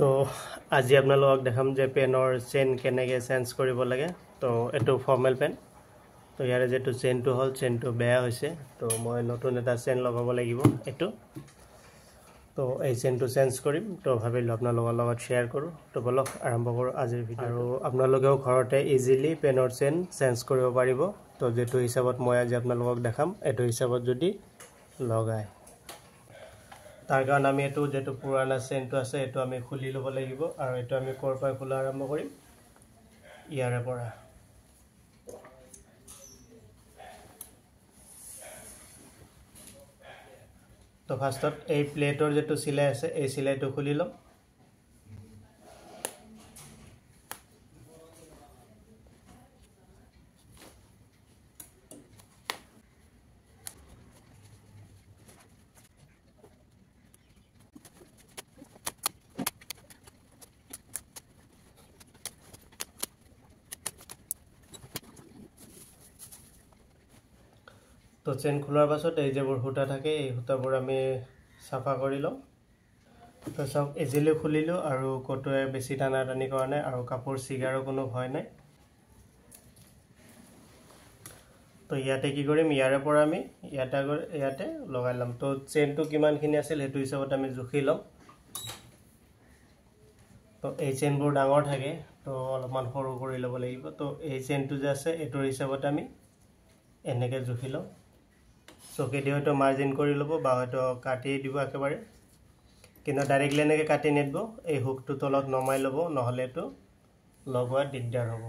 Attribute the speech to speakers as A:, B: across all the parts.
A: তো আজি আপোনালোকক দেখাম যে পেনৰ চেইন কেনেকৈ চেঞ্জ কৰিব লাগে। তো এইটো ফৰ্মেল পেন। তো ইয়াৰে যেটো চেইনটো হ'ল চেইনটো বেয়া হৈছে, তো মই নতুন এটা চেইন লগাব লাগিব এইটো। তো এই চেইনটো চেঞ্জ কৰিম, তো ভাবিলোঁ আপোনালোকৰ লগত শ্বেয়াৰ কৰোঁ। তো বলক আৰম্ভ কৰোঁ আজিৰ ভিডিঅ'। আৰু আপোনালোকেও ঘৰতে ইজিলি পেনৰ চেইন চেঞ্জ কৰিব পাৰিব। তো যেটো হিচাপত মই আজি আপোনালোকক দেখাম এইটো হিচাপত যদি লগায়, তাৰ কাৰণে আমি এইটো যেটো পুৰানা চেইনটো আছে এইটো আমি খুলি ল'ব লাগিব। আৰু এইটো আমি ক'ৰ পৰা খোলা আৰম্ভ কৰিম, ইয়াৰে পৰা। তো ফাৰ্ষ্টত এই প্লেটৰ যেটো চিলাই আছে এই চিলাইটো খুলি ল'ম। তো চেইন খোলাৰ পাছত এই যেবোৰ সূতা থাকে এই সূতাবোৰ আমি চাফা কৰি লওঁ। তো সব ইজিলি খুলিলোঁ আৰু কটোৱে বেছি টানাটানি কৰা নাই আৰু কাপোৰ ছিগাৰো কোনো ভয় নাই। তো ইয়াতে কি কৰিম, ইয়াৰে পৰা আমি ইয়াতে লগাই ল'ম। তো চেইনটো কিমানখিনি আছিল সেইটো হিচাপত আমি জুখি ল'ম। তো এই চেইনবোৰ ডাঙৰ থাকে, তো অলপমান সৰু কৰি ল'ব লাগিব। তো এই চেইনটো যে আছে এইটোৰ হিচাপত আমি এনেকৈ জুখি ল'ম। চকী দি হয়তো মাৰ্জিন কৰি ল'ব বা হয়তো কাটি দিব একেবাৰে, কিন্তু ডাইৰেক্টলি এনেকৈ কাটি নিদিব। এই হুকটো তলত নমাই ল'ব, নহ'লে এইটো লগোৱা দিগদাৰ হ'ব।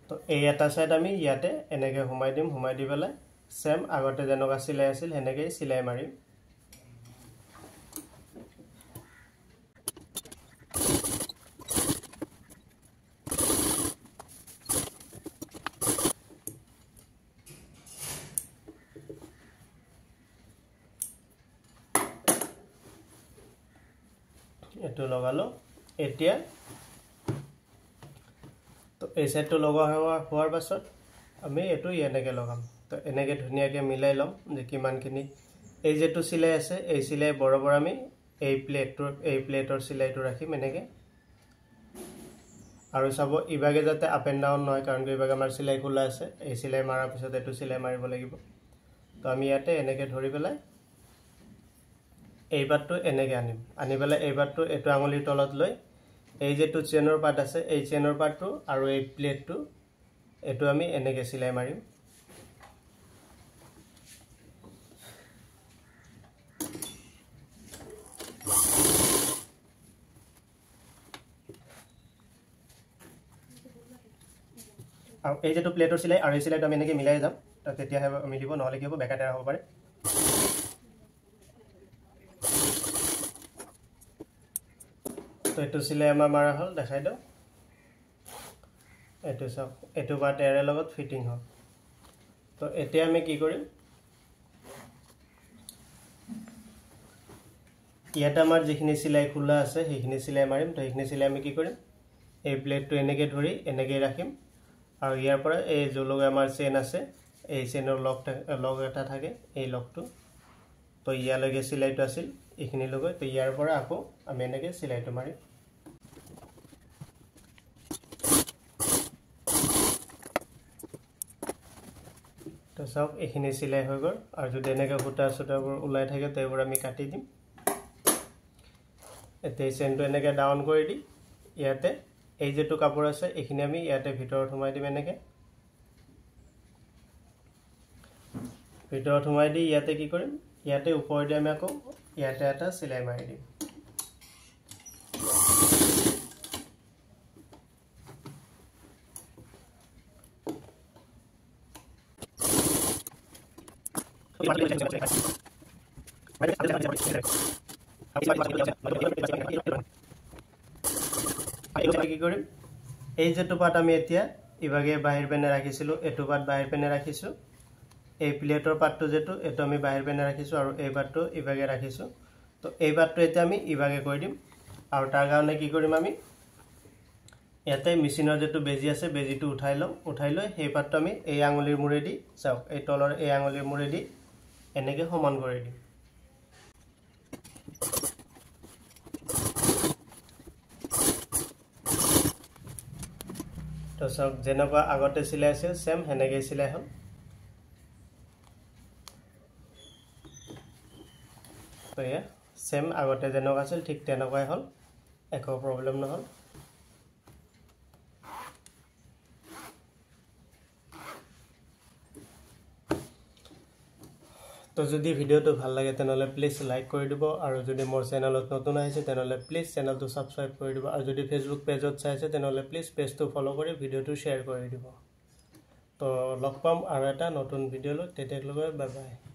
A: তো এই এটা সাইড আমি ইয়াতে এনেকৈ সোমাই দিম। সোমাই দি পেলাই সেম আগতে যেনেকুৱা চিলাই আছিল সেনেকৈ চিলাই মাৰিম। এইটো লগালো এতিয়া। তো এই সাইডটো লগোৱা হোৱাৰ পাছত আমি এইটো এনেকৈ লগাম। তো এনেকৈ ধুনীয়াকৈ মিলাই ল'ম যে কিমানখিনি। এই যেটো চিলাই আছে এই চিলাই বৰাবৰ আমি এই প্লেটৰ চিলাইটো ৰাখিম এনেকৈ। আৰু চাব ইভাগে যাতে আপ এণ্ড ডাউন নহয়, কাৰণ ইভাগে আমাৰ চিলাই খোলা আছে। এই চিলাই মাৰাৰ পিছত এইটো চিলাই মাৰিব লাগিব। তো আমি ইয়াতে এনেকৈ ধৰি পেলাই এই পাতটো এনেকৈ আনি পেলাই এই পাতটো এইটো আঙুলিৰ তলত লৈ এই যেটো চেইনৰ পাত আছে এই চেইনৰ পাতটো আৰু এই প্লেটটো এইটো আমি এনেকৈ চিলাই মাৰিম। আৰু এই যেটো প্লেটৰ চিলাই আৰু এই চিলাইটো আমি এনেকৈ মিলাই যাম, তেতিয়াহে মিলিব, নহ'লে কি হ'ব বেকাতেৰা হ'ব পাৰে। তো এইটো চিলাই আমাৰ মাৰা হ'ল, দেখাই দিওঁ। এইটো চাওক, এইটো পাৰ্ট এৰে লগত ফিটিং হ'ল। তো এতিয়া আমি কি কৰিম, ইয়াতে আমাৰ যিখিনি চিলাই খোলা আছে সেইখিনি চিলাই মাৰিম। তো সেইখিনি চিলাই আমি কি কৰিম, এই প্লেটটো এনেকৈ ধৰি এনেকৈ ৰাখিম। আৰু ইয়াৰ পৰা এই য'লৈকে আমাৰ চেইন আছে এই চেইনৰ লগ এটা থাকে, এই লগটো। তো ইয়ালৈকে চিলাইটো আছিল এইখিনিলৈকে। তো ইয়াৰ পৰা আকৌ আমি এনেকৈ চিলাইটো মাৰিম। তো চাওক এইখিনি চিলাই হৈ গ'ল। আৰু যদি এনেকৈ সূতা চূতাবোৰ ওলাই থাকে তো এইবোৰ আমি কাটি দিম। এতিয়া এই চেইনটো এনেকৈ ডাউন কৰি দি ইয়াতে এই যেটো কাপোৰ আছে এইখিনি আমি ইয়াতে ভিতৰত সোমাই দিম। এনেকৈ ভিতৰত সোমাই দি ইয়াতে কি কৰিম, ইয়াতে ওপৰেদি আমি আকৌ ইয়াতে এটা চিলাই মাৰি দিম। কি কৰিম, এই যেটো পাত আমি এতিয়া ইভাগে বাহিৰ পেনে ৰাখিছিলোঁ, এইটো পাত বাহিৰ পেনে ৰাখিছোঁ। এই প্লেটৰ পাতটো যেটো এইটো আমি বাহিৰ পেনে ৰাখিছোঁ আৰু এই পাতটো ইভাগে ৰাখিছোঁ। তো এই পাতটো এতিয়া আমি ইভাগে কৰি দিম। আৰু তাৰ কাৰণে কি কৰিম, আমি ইয়াতে মেচিনৰ যেটো বেজি আছে বেজিটো উঠাই লৈ সেই পাতটো আমি এই আঙুলিৰ মুৰেদি চাওক এই তলৰ এই আঙুলিৰ মুৰেদি এনেকে সমান কৰি দিম তো চাওক যেনেকুৱা আগতে চিলাই আছিল সেম হেনেকে চিলাই হ'ল তো এ সেম আগতে যেনেকুৱা আছিল ঠিক তেনেকুৱাই হ'ল একো প্ৰবলেম নহল তো যদি ভিডিওটো ভাল লাগে তেনলে প্লিজ লাইক কৰি দিব আৰু যদি মোৰ চেনেলত নতুন আহিছে তেনলে প্লিজ চেনেলটো সাবস্ক্ৰাইব কৰি দিব আৰু যদি ফেসবুক পেজত চাইছে তেনলে প্লিজ পেজটো ফলো কৰি ভিডিওটো শেয়াৰ কৰি দিব তো লগ পাম আৰু এটা নতুন ভিডিও লৈ তেতিয়ালৈকে বাই বাই